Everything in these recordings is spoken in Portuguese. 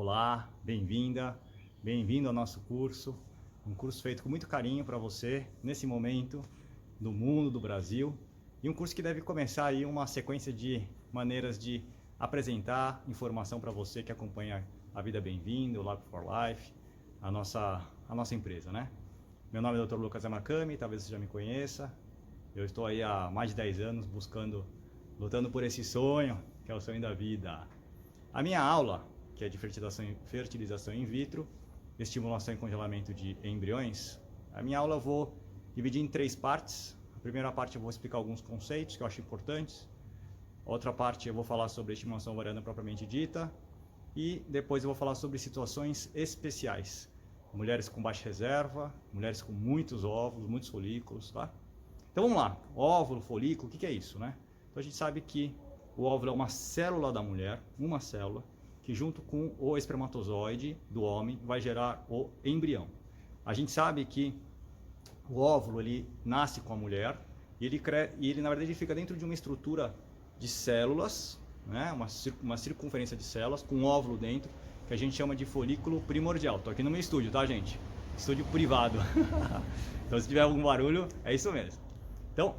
Olá, bem-vinda, bem-vindo ao nosso curso. Um curso feito com muito carinho para você, nesse momento do mundo, do Brasil. E um curso que deve começar aí uma sequência de maneiras de apresentar informação para você que acompanha a Vida Bem-vindo, o Lab for Life, a nossa empresa, né? Meu nome é Dr. Lucas Yamakami, talvez você já me conheça. Eu estou aí há mais de 10 anos lutando por esse sonho, que é o sonho da vida. A minha aula, que é de fertilização in vitro, estimulação e congelamento de embriões, a minha aula eu vou dividir em 3 partes. A primeira parte eu vou explicar alguns conceitos que eu acho importantes. A outra parte eu vou falar sobre a estimulação ovariana propriamente dita. E depois eu vou falar sobre situações especiais. Mulheres com baixa reserva, mulheres com muitos óvulos, muitos folículos, tá? Então vamos lá, óvulo, folículo, o que é isso, né? Então a gente sabe que o óvulo é uma célula da mulher, uma célula, que junto com o espermatozoide do homem vai gerar o embrião. A gente sabe que o óvulo ele nasce com a mulher e ele na verdade ele fica dentro de uma estrutura de células, né? Uma circunferência de células com um óvulo dentro, que a gente chama de folículo primordial. Estou aqui no meu estúdio, tá, gente? Estúdio privado. Então se tiver algum barulho, é isso mesmo. Então,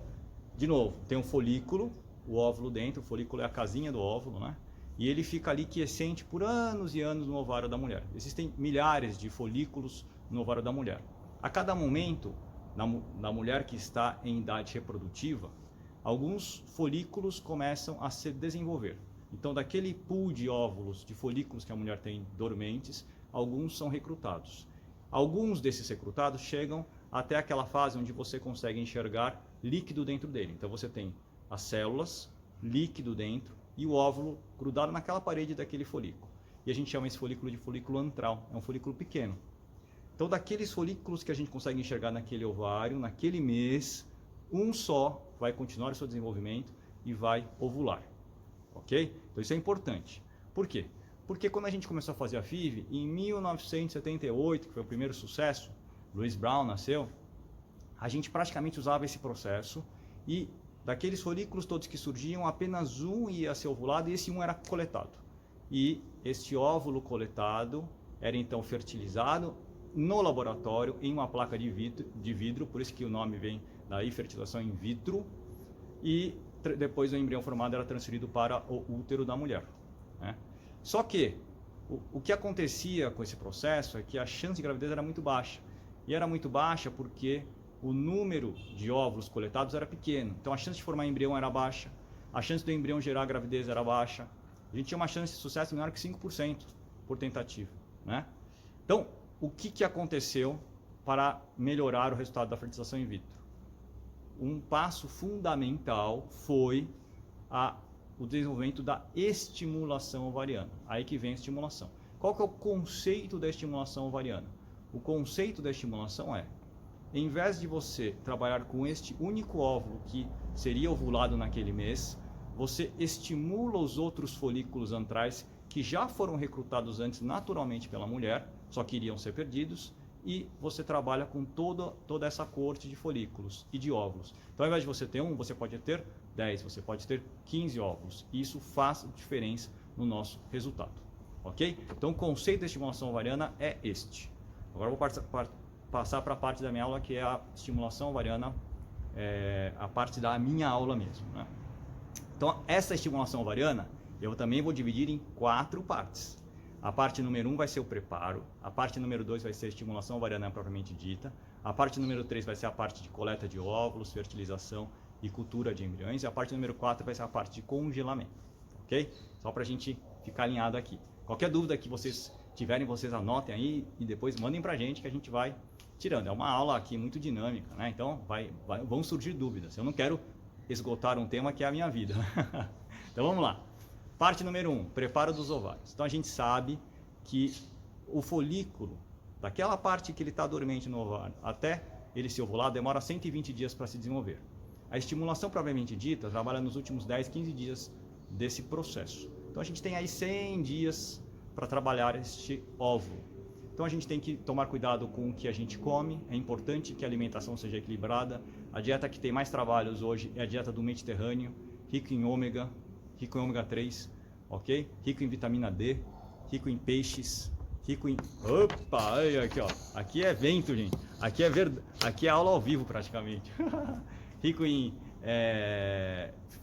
de novo, tem um folículo, o óvulo dentro, o folículo é a casinha do óvulo, né? E ele fica ali quiescente por anos e anos no ovário da mulher. Existem milhares de folículos no ovário da mulher. A cada momento, na mulher que está em idade reprodutiva, alguns folículos começam a se desenvolver. Então, daquele pool de óvulos, de folículos que a mulher tem dormentes, alguns são recrutados. Alguns desses recrutados chegam até aquela fase onde você consegue enxergar líquido dentro dele. Então, você tem as células, líquido dentro, e o óvulo grudado naquela parede daquele folículo. E a gente chama esse folículo de folículo antral, é um folículo pequeno. Então, daqueles folículos que a gente consegue enxergar naquele ovário, naquele mês, um só vai continuar o seu desenvolvimento e vai ovular. Ok? Então, isso é importante. Por quê? Porque quando a gente começou a fazer a FIV, em 1978, que foi o primeiro sucesso, Louis Brown nasceu, a gente praticamente usava esse processo e daqueles folículos todos que surgiam, apenas um ia ser ovulado e esse um era coletado. E este óvulo coletado era então fertilizado no laboratório em uma placa de vidro, por isso que o nome vem daí, fertilização in vitro, e depois o embrião formado era transferido para o útero da mulher, né? Só que o que acontecia com esse processo é que a chance de gravidez era muito baixa. E era muito baixa porque o número de óvulos coletados era pequeno. Então a chance de formar embrião era baixa, a chance do embrião gerar gravidez era baixa. A gente tinha uma chance de sucesso menor que 5% por tentativa, né? Então, o que aconteceu para melhorar o resultado da fertilização in vitro? Um passo fundamental foi o desenvolvimento da estimulação ovariana. Aí que vem a estimulação. Qual que é o conceito da estimulação ovariana? O conceito da estimulação é, em vez de você trabalhar com este único óvulo que seria ovulado naquele mês, você estimula os outros folículos antrais que já foram recrutados antes naturalmente pela mulher, só que iriam ser perdidos, e você trabalha com toda essa corte de folículos e de óvulos. Então, ao invés de você ter um, você pode ter 10, você pode ter 15 óvulos. E isso faz diferença no nosso resultado. Ok? Então, o conceito da estimulação ovariana é este. Agora eu vou passar para a parte da minha aula, que é a estimulação ovariana, a parte da minha aula mesmo, né? Então, essa estimulação ovariana, eu também vou dividir em 4 partes. A parte número 1 vai ser o preparo, a parte número 2 vai ser a estimulação ovariana propriamente dita, a parte número 3 vai ser a parte de coleta de óvulos, fertilização e cultura de embriões, e a parte número 4 vai ser a parte de congelamento, ok? Só para a gente ficar alinhado aqui. Qualquer dúvida que vocês tiverem, vocês anotem aí e depois mandem para a gente que a gente vai tirando. É uma aula aqui muito dinâmica, né? Então vão surgir dúvidas. Eu não quero esgotar um tema que é a minha vida. Então vamos lá. Parte número 1, preparo dos ovários. Então a gente sabe que o folículo, daquela parte que ele está dormente no ovário, até ele se ovular, demora 120 dias para se desenvolver. A estimulação propriamente dita trabalha nos últimos 10, 15 dias desse processo. Então a gente tem aí 100 dias para trabalhar este óvulo. Então a gente tem que tomar cuidado com o que a gente come, é importante que a alimentação seja equilibrada. A dieta que tem mais trabalhos hoje é a dieta do Mediterrâneo, rico em ômega 3, ok? Rico em vitamina D, rico em peixes, rico em... Opa, olha aqui, ó. Aqui é vento, gente. Aqui é aula ao vivo, praticamente. Rico em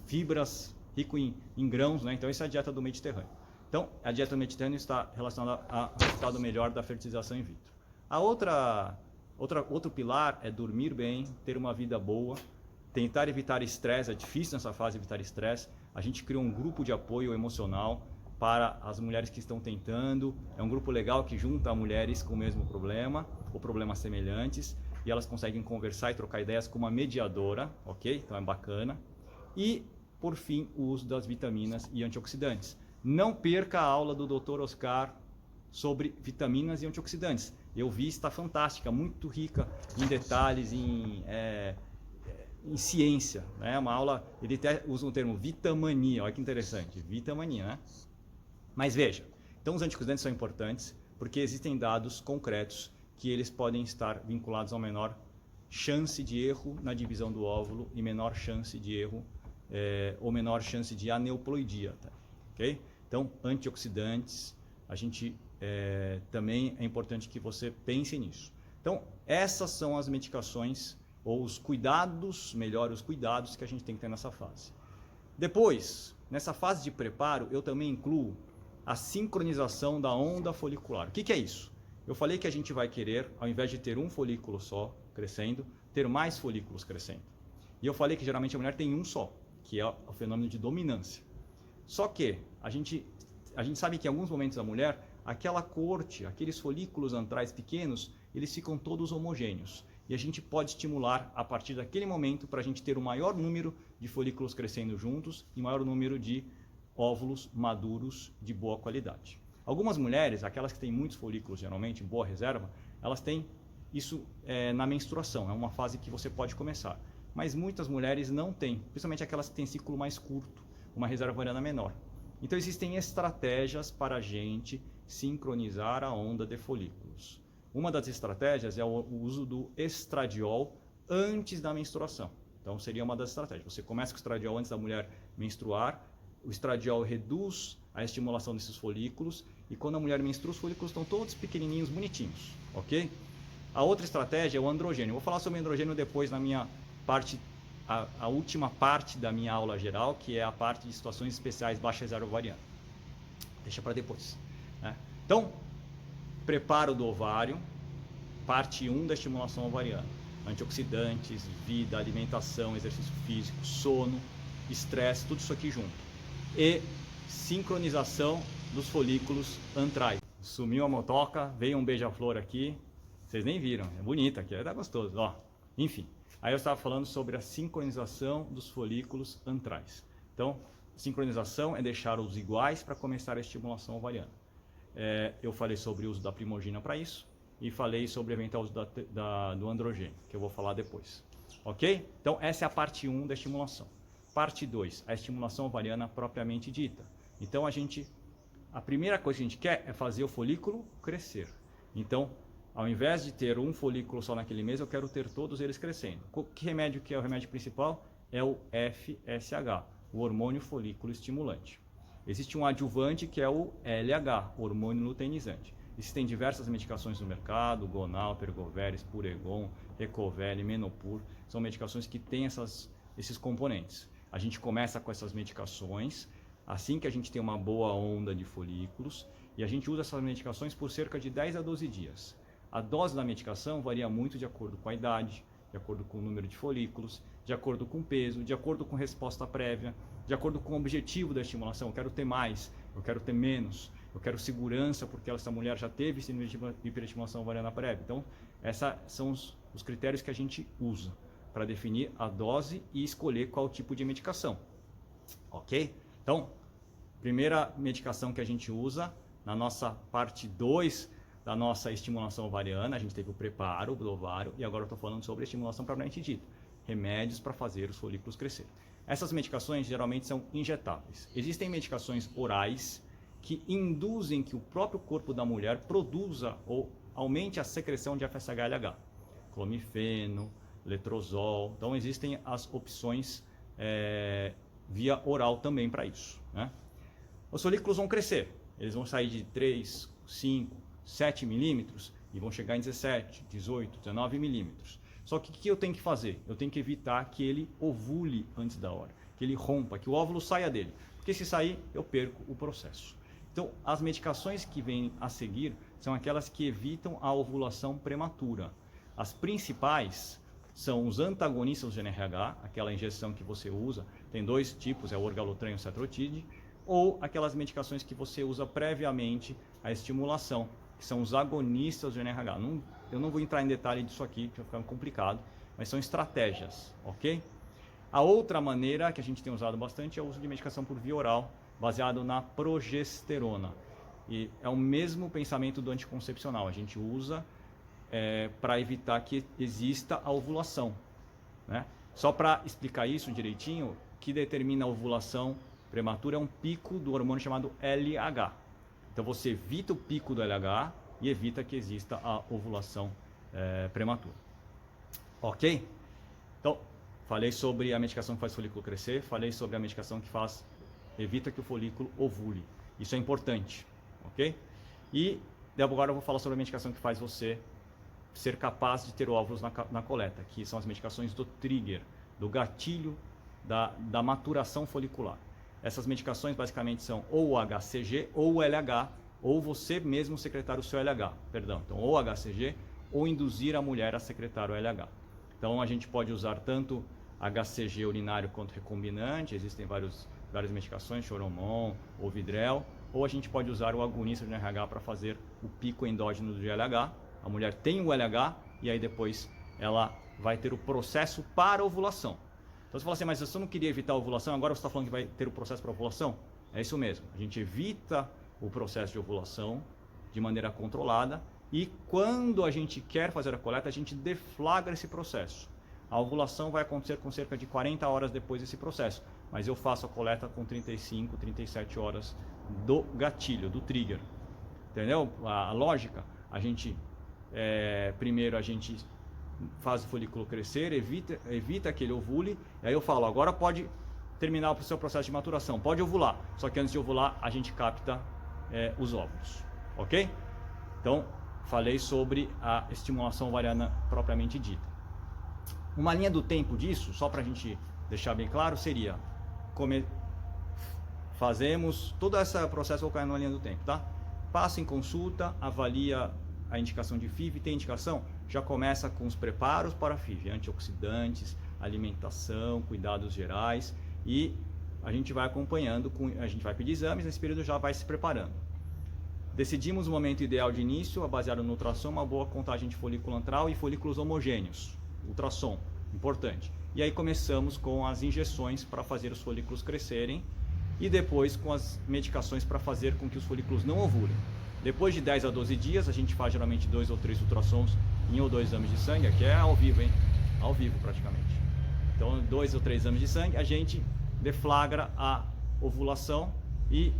fibras, rico em grãos, né? Então, essa é a dieta do Mediterrâneo. Então, a dieta do Mediterrâneo está relacionada ao resultado melhor da fertilização in vitro. Outro pilar é dormir bem, ter uma vida boa, tentar evitar estresse. É difícil nessa fase evitar estresse. A gente criou um grupo de apoio emocional para as mulheres que estão tentando. É um grupo legal que junta mulheres com o mesmo problema ou problemas semelhantes, e elas conseguem conversar e trocar ideias com uma mediadora, ok? Então é bacana. E, por fim, o uso das vitaminas e antioxidantes. Não perca a aula do Dr. Oscar sobre vitaminas e antioxidantes. Eu vi, está fantástica, muito rica em detalhes, em ciência, né? Uma aula, ele até usa um termo vitamania, olha que interessante, vitamania, né? Mas veja, então os antioxidantes são importantes porque existem dados concretos que eles podem estar vinculados a menor chance de erro na divisão do óvulo e menor chance de erro ou menor chance de aneuploidia, tá? Ok? Então, antioxidantes, a gente também é importante que você pense nisso. Então, essas são as medicações ou os cuidados, melhor, os cuidados que a gente tem que ter nessa fase. Depois, nessa fase de preparo, eu também incluo a sincronização da onda folicular. O que é isso? Eu falei que a gente vai querer, ao invés de ter um folículo só crescendo, ter mais folículos crescendo. E eu falei que geralmente a mulher tem um só, que é o fenômeno de dominância. Só que a gente sabe que em alguns momentos da mulher, aquela corte, aqueles folículos antrais pequenos, eles ficam todos homogêneos. E a gente pode estimular a partir daquele momento para a gente ter o maior número de folículos crescendo juntos e maior número de óvulos maduros de boa qualidade. Algumas mulheres, aquelas que têm muitos folículos geralmente, boa reserva, elas têm isso na menstruação, é uma fase que você pode começar. Mas muitas mulheres não têm, principalmente aquelas que têm ciclo mais curto, uma reserva ovariana menor. Então existem estratégias para a gente sincronizar a onda de folículos. Uma das estratégias é o uso do estradiol antes da menstruação. Então seria uma das estratégias. Você começa com o estradiol antes da mulher menstruar, o estradiol reduz a estimulação desses folículos e quando a mulher menstrua, os folículos estão todos pequenininhos, bonitinhos, ok? A outra estratégia é o androgênio. Eu vou falar sobre o androgênio depois na minha parte, a última parte da minha aula geral, que é a parte de situações especiais baixa reserva ovariana. Deixa para depois, né? Então, preparo do ovário, parte 1 da estimulação ovariana. Antioxidantes, vida, alimentação, exercício físico, sono, estresse, tudo isso aqui junto. E sincronização dos folículos antrais. Sumiu a motoca, veio um beija-flor aqui, vocês nem viram, é bonita aqui, tá gostoso, ó. Enfim, aí eu estava falando sobre a sincronização dos folículos antrais. Então, sincronização é deixar-os iguais para começar a estimulação ovariana. Eu falei sobre o uso da primogênina para isso e falei sobre o eventual uso do androgênio, que eu vou falar depois. Ok? Então, essa é a parte 1 da estimulação. Parte 2, a estimulação ovariana propriamente dita. Então, a primeira coisa que a gente quer é fazer o folículo crescer. Então, ao invés de ter um folículo só naquele mês, eu quero ter todos eles crescendo. Que remédio que é o remédio principal? É o FSH, o hormônio folículo estimulante. Existe um adjuvante que é o LH, hormônio luteinizante. Existem diversas medicações no mercado, Gonal, Pergoveris, Puregon, Recovel, Menopur. São medicações que têm esses componentes. A gente começa com essas medicações, assim que a gente tem uma boa onda de folículos, e a gente usa essas medicações por cerca de 10 a 12 dias. A dose da medicação varia muito de acordo com a idade, de acordo com o número de folículos, de acordo com o peso, de acordo com resposta prévia, de acordo com o objetivo da estimulação. Eu quero ter mais, eu quero ter menos, eu quero segurança porque essa mulher já teve hiperestimulação ovariana prévia. Então, esses são os critérios que a gente usa para definir a dose e escolher qual tipo de medicação. Ok? Então, primeira medicação que a gente usa na nossa parte 2 da nossa estimulação ovariana, a gente teve o preparo do ovário e agora eu estou falando sobre a estimulação propriamente dita. Remédios para fazer os folículos crescer. Essas medicações geralmente são injetáveis. Existem medicações orais que induzem que o próprio corpo da mulher produza ou aumente a secreção de FSH-LH. Clomifeno, letrozol. Então existem as opções via oral também para isso, né? Os folículos vão crescer. eles vão sair de 3, 5, 7 milímetros e vão chegar em 17, 18, 19 milímetros. Só que o que eu tenho que fazer? Eu tenho que evitar que ele ovule antes da hora, que ele rompa, que o óvulo saia dele. Porque se sair, eu perco o processo. Então, as medicações que vêm a seguir são aquelas que evitam a ovulação prematura. As principais são os antagonistas do GnRH, aquela injeção que você usa, tem dois tipos, é o Orgalutran e o Cetrotide, ou aquelas medicações que você usa previamente à estimulação, que são os agonistas do GnRH. Eu não vou entrar em detalhe disso aqui, que vai ficar complicado, mas são estratégias, ok? A outra maneira que a gente tem usado bastante é o uso de medicação por via oral, baseado na progesterona. E é o mesmo pensamento do anticoncepcional, a gente usa para evitar que exista a ovulação, né? Só para explicar isso direitinho, o que determina a ovulação prematura é um pico do hormônio chamado LH. Então você evita o pico do LH e evita que exista a ovulação prematura. Ok? Então, falei sobre a medicação que faz o folículo crescer, falei sobre a medicação que evita que o folículo ovule. Isso é importante, ok? E agora eu vou falar sobre a medicação que faz você ser capaz de ter óvulos na coleta, que são as medicações do trigger, do gatilho da maturação folicular. Essas medicações basicamente são ou o HCG ou o LH, ou você mesmo secretar o seu LH, perdão. Então, ou HCG ou induzir a mulher a secretar o LH. Então, a gente pode usar tanto HCG urinário quanto recombinante, existem várias medicações, Choromon ou Vidrel, ou a gente pode usar o agonista de RH para fazer o pico endógeno do LH. A mulher tem o LH e aí depois ela vai ter o processo para ovulação. Então você fala assim, mas você não queria evitar a ovulação, agora você está falando que vai ter o processo para ovulação? É isso mesmo, a gente evita o processo de ovulação de maneira controlada e quando a gente quer fazer a coleta, a gente deflagra esse processo. A ovulação vai acontecer com cerca de 40 horas depois desse processo, mas eu faço a coleta com 35, 37 horas do gatilho, do trigger. Entendeu a lógica? A gente, primeiro a gente faz o folículo crescer, evita que ele ovule, e aí eu falo, agora pode terminar o seu processo de maturação, pode ovular, só que antes de ovular a gente capta os óvulos, ok? Então, falei sobre a estimulação ovariana propriamente dita. Uma linha do tempo disso, só para a gente deixar bem claro, seria fazemos todo esse processo, vou cair numa linha do tempo, tá? Passa em consulta, avalia a indicação de FIV, tem indicação? Já começa com os preparos para a FIV, antioxidantes, alimentação, cuidados gerais, e a gente vai acompanhando, a gente vai pedir exames, nesse período já vai se preparando. Decidimos o momento ideal de início, baseado no ultrassom, uma boa contagem de folículo antral e folículos homogêneos, ultrassom, importante. E aí começamos com as injeções para fazer os folículos crescerem e depois com as medicações para fazer com que os folículos não ovulem. Depois de 10 a 12 dias, a gente faz geralmente 2 ou 3 ultrassons em 1 ou 2 exames de sangue, aqui é ao vivo, hein? Ao vivo praticamente. Então, 2 ou 3 exames de sangue, a gente deflagra a ovulação e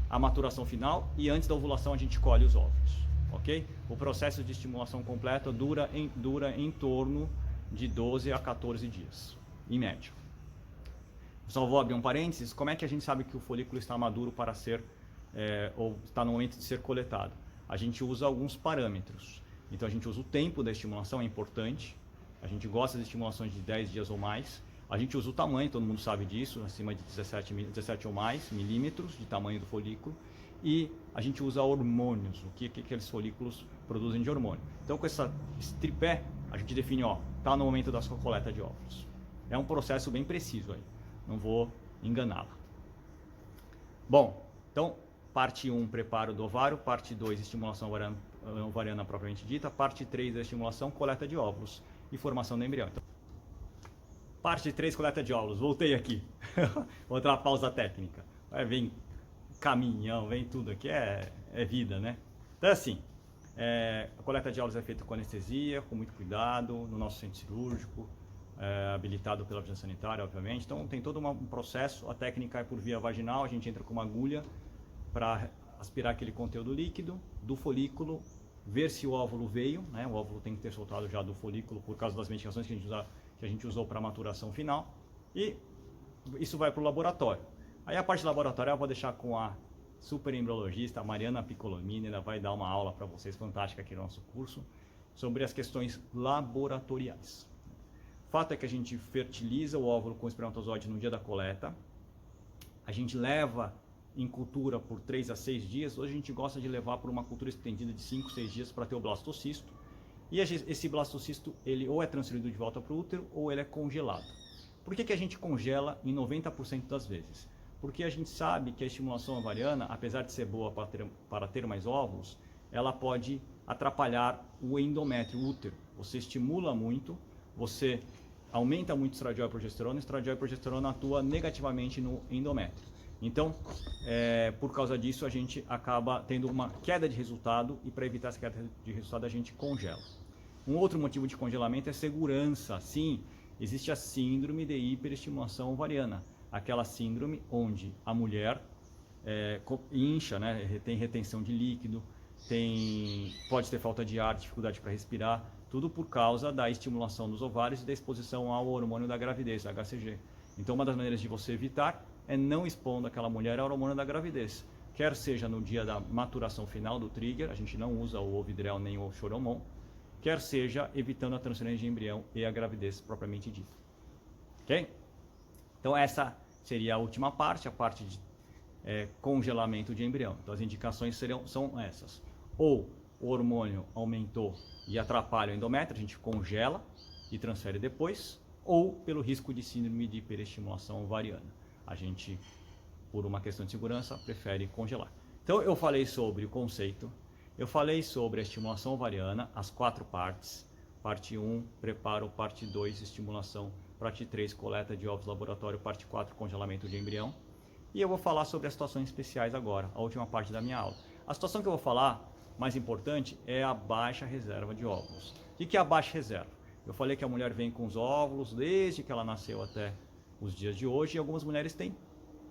a maturação final, e antes da ovulação a gente colhe os óvulos, ok? O processo de estimulação completa dura em torno de 12 a 14 dias, em média. Só vou abrir um parênteses, como é que a gente sabe que o folículo está maduro para ser, ou está no momento de ser coletado? A gente usa alguns parâmetros. Então a gente usa o tempo da estimulação, é importante. A gente gosta de estimulações de 10 dias ou mais. A gente usa o tamanho, todo mundo sabe disso, acima de 17 ou mais milímetros de tamanho do folículo. E a gente usa hormônios, o que aqueles folículos produzem de hormônio. Então com esse tripé, a gente define, ó, está no momento da sua coleta de óvulos. É um processo bem preciso aí, não vou enganá-la. Bom, então parte 1, preparo do ovário, parte 2, estimulação ovariana propriamente dita, parte 3, estimulação, coleta de óvulos e formação do embrião. Então, parte 3, coleta de óvulos, voltei aqui, outra pausa técnica. Vem caminhão, vem tudo aqui, é vida, né? Então assim, a coleta de óvulos é feita com anestesia, com muito cuidado, no nosso centro cirúrgico, habilitado pela vigilância sanitária, obviamente. Então tem todo um processo, a técnica é por via vaginal, a gente entra com uma agulha para aspirar aquele conteúdo líquido do folículo, ver se o óvulo veio, né? O óvulo tem que ter soltado já do folículo por causa das medicações que a gente usou para a maturação final, e isso vai para o laboratório. Aí a parte laboratorial eu vou deixar com a super embriologista, a Mariana Piccolomini, ela vai dar uma aula para vocês fantástica aqui no nosso curso sobre as questões laboratoriais. O fato é que a gente fertiliza o óvulo com espermatozoide no dia da coleta, a gente leva em cultura por 3 a 6 dias, hoje a gente gosta de levar por uma cultura estendida de 5, 6 dias para ter o blastocisto, e esse blastocisto ele ou é transferido de volta para o útero ou ele é congelado. Por que a gente congela em 90% das vezes? Porque a gente sabe que a estimulação ovariana, apesar de ser boa para ter mais óvulos, ela pode atrapalhar o endométrio, o útero. Você estimula muito, você aumenta muito o estradiol e estradiol e progesterona atua negativamente no endométrio. Então, por causa disso, a gente acaba tendo uma queda de resultado e para evitar essa queda de resultado a gente congela. Um outro motivo de congelamento é segurança. Sim, existe a síndrome de hiperestimulação ovariana, aquela síndrome onde a mulher incha, né, tem retenção de líquido, pode ter falta de ar, dificuldade para respirar, tudo por causa da estimulação dos ovários e da exposição ao hormônio da gravidez, HCG. Então, uma das maneiras de você evitar é não expondo aquela mulher ao hormônio da gravidez, quer seja no dia da maturação final do trigger, a gente não usa o Ovidrel nem o Choromon, quer seja evitando a transferência de embrião e a gravidez propriamente dita. Ok? Então essa seria a última parte, a parte de congelamento de embrião. Então as indicações são essas. Ou o hormônio aumentou e atrapalha o endométrio, a gente congela e transfere depois, ou pelo risco de síndrome de hiperestimulação ovariana. A gente, por uma questão de segurança, prefere congelar. Então eu falei sobre o conceito, eu falei sobre a estimulação ovariana, as 4 partes. Parte 1, preparo. Parte 2, estimulação. Parte 3, coleta de ovos laboratório. Parte 4, congelamento de embrião. E eu vou falar sobre as situações especiais agora, a última parte da minha aula. A situação que eu vou falar, mais importante, é a baixa reserva de óvulos. O que é a baixa reserva? Eu falei que a mulher vem com os óvulos desde que ela nasceu até os dias de hoje, e algumas mulheres têm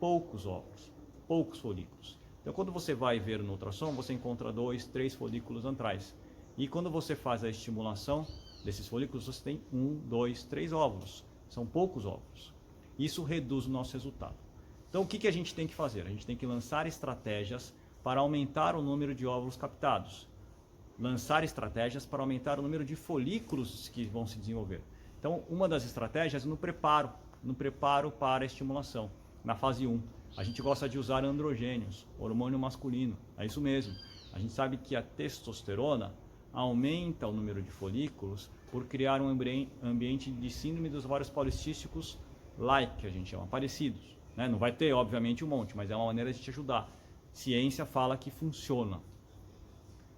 poucos óvulos, poucos folículos. Então, quando você vai ver no ultrassom, você encontra 2, 3 folículos antrais. E quando você faz a estimulação desses folículos, você tem 1, 2, 3 óvulos. São poucos óvulos. Isso reduz o nosso resultado. Então, o que a gente tem que fazer? A gente tem que lançar estratégias para aumentar o número de óvulos captados. Lançar estratégias para aumentar o número de folículos que vão se desenvolver. Então, uma das estratégias é no preparo para a estimulação, na fase 1. A gente gosta de usar androgênios, hormônio masculino, é isso mesmo. A gente sabe que a testosterona aumenta o número de folículos por criar um ambiente de síndrome dos ovários policísticos like, que a gente chama, parecidos. Né? Não vai ter, obviamente, um monte, mas é uma maneira de te ajudar. Ciência fala que funciona.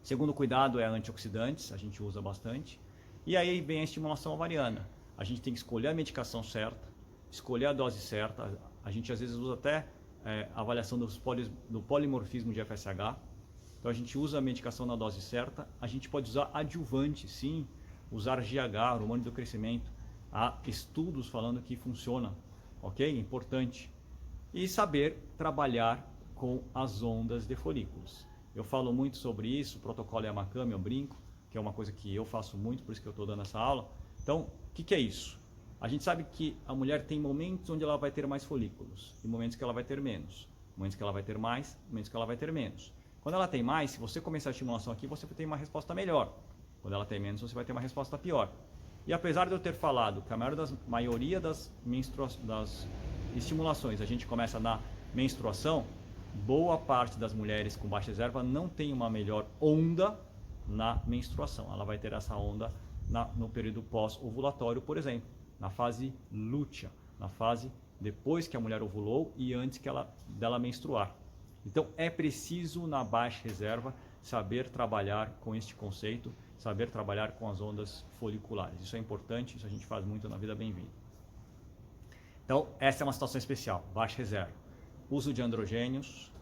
Segundo cuidado é antioxidantes, a gente usa bastante. E aí vem a estimulação ovariana. A gente tem que escolher a medicação certa, escolher a dose certa. A gente às vezes usa até avaliação do polimorfismo de FSH. Então a gente usa a medicação na dose certa. A gente pode usar adjuvante, sim, usar GH, hormônio do crescimento. Há estudos falando que funciona, ok? Importante. E saber trabalhar com as ondas de folículos. Eu falo muito sobre isso, o protocolo Yamakami, eu brinco, que é uma coisa que eu faço muito, por isso que eu estou dando essa aula. Então, o que é isso? A gente sabe que a mulher tem momentos onde ela vai ter mais folículos e momentos que ela vai ter menos. Momentos que ela vai ter mais, momentos que ela vai ter menos. Quando ela tem mais, se você começar a estimulação aqui, você tem uma resposta melhor. Quando ela tem menos, você vai ter uma resposta pior. E apesar de eu ter falado que a maioria das estimulações a gente começa na menstruação, boa parte das mulheres com baixa reserva não tem uma melhor onda na menstruação. Ela vai ter essa onda no período pós-ovulatório, por exemplo, na fase lútea, na fase depois que a mulher ovulou e antes dela menstruar. Então é preciso na baixa reserva saber trabalhar com este conceito, saber trabalhar com as ondas foliculares. Isso é importante, isso a gente faz muito na Vida Bem-vinda. Então essa é uma situação especial, baixa reserva. Uso de androgênios,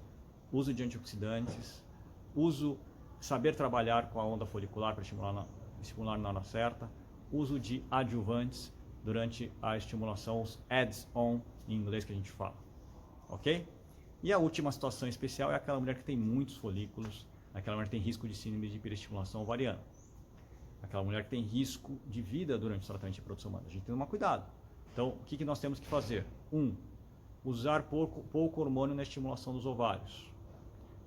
uso de antioxidantes, saber trabalhar com a onda folicular para estimular na hora certa, uso de adjuvantes durante a estimulação, os adds-on em inglês que a gente fala, ok? E a última situação especial é aquela mulher que tem muitos folículos, aquela mulher que tem risco de síndrome de hiperestimulação ovariana, aquela mulher que tem risco de vida durante o tratamento de reprodução humana. A gente tem que tomar cuidado. Então, o que nós temos que fazer? Usar pouco hormônio na estimulação dos ovários.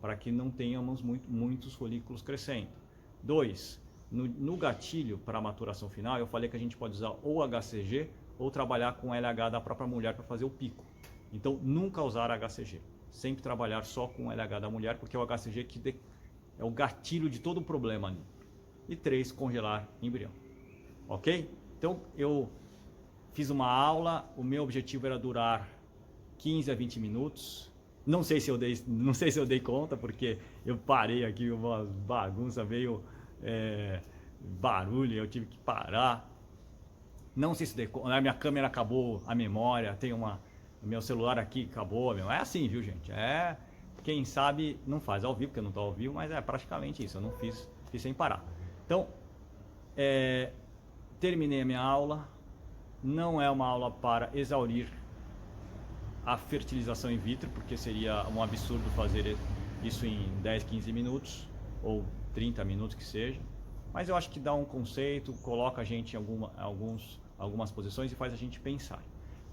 para que não tenhamos muitos folículos crescendo. 2, no gatilho para a maturação final, eu falei que a gente pode usar ou HCG ou trabalhar com LH da própria mulher para fazer o pico. Então, nunca usar HCG. Sempre trabalhar só com o LH da mulher, porque é o HCG que é o gatilho de todo o problema ali. E 3, congelar embrião. Ok? Então, eu fiz uma aula, o meu objetivo era durar 15 a 20 minutos. Não sei se eu dei conta, porque eu parei aqui, uma bagunça, veio barulho, eu tive que parar. Não sei se dei conta, a minha câmera acabou a memória, meu celular aqui acabou a memória. É assim, viu, gente? Quem sabe não faz ao vivo, porque eu não estou ao vivo, mas é praticamente isso, eu não fiz sem parar. Então, terminei a minha aula. Não é uma aula para exaurir a fertilização in vitro, porque seria um absurdo fazer isso em 10, 15 minutos ou 30 minutos que seja, mas eu acho que dá um conceito, coloca a gente em algumas posições e faz a gente pensar.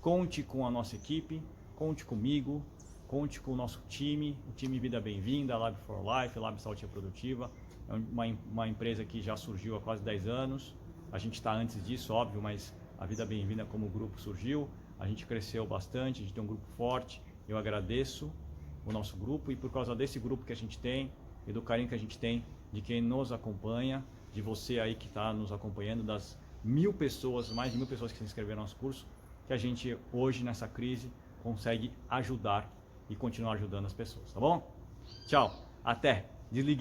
Conte com a nossa equipe, conte comigo, conte com o nosso time, o time Vida Bem-vinda, Lab for Life, Lab Saúde Reprodutiva. É uma empresa que já surgiu há quase 10 anos, a gente está antes disso, óbvio, mas a Vida Bem-vinda como grupo surgiu, a gente cresceu bastante, a gente tem um grupo forte. Eu agradeço o nosso grupo e por causa desse grupo que a gente tem e do carinho que a gente tem de quem nos acompanha, de você aí que está nos acompanhando, das 1000 pessoas, mais de 1000 pessoas que se inscreveram no nosso curso, que a gente hoje nessa crise consegue ajudar e continuar ajudando as pessoas, tá bom? Tchau, até, desliguei.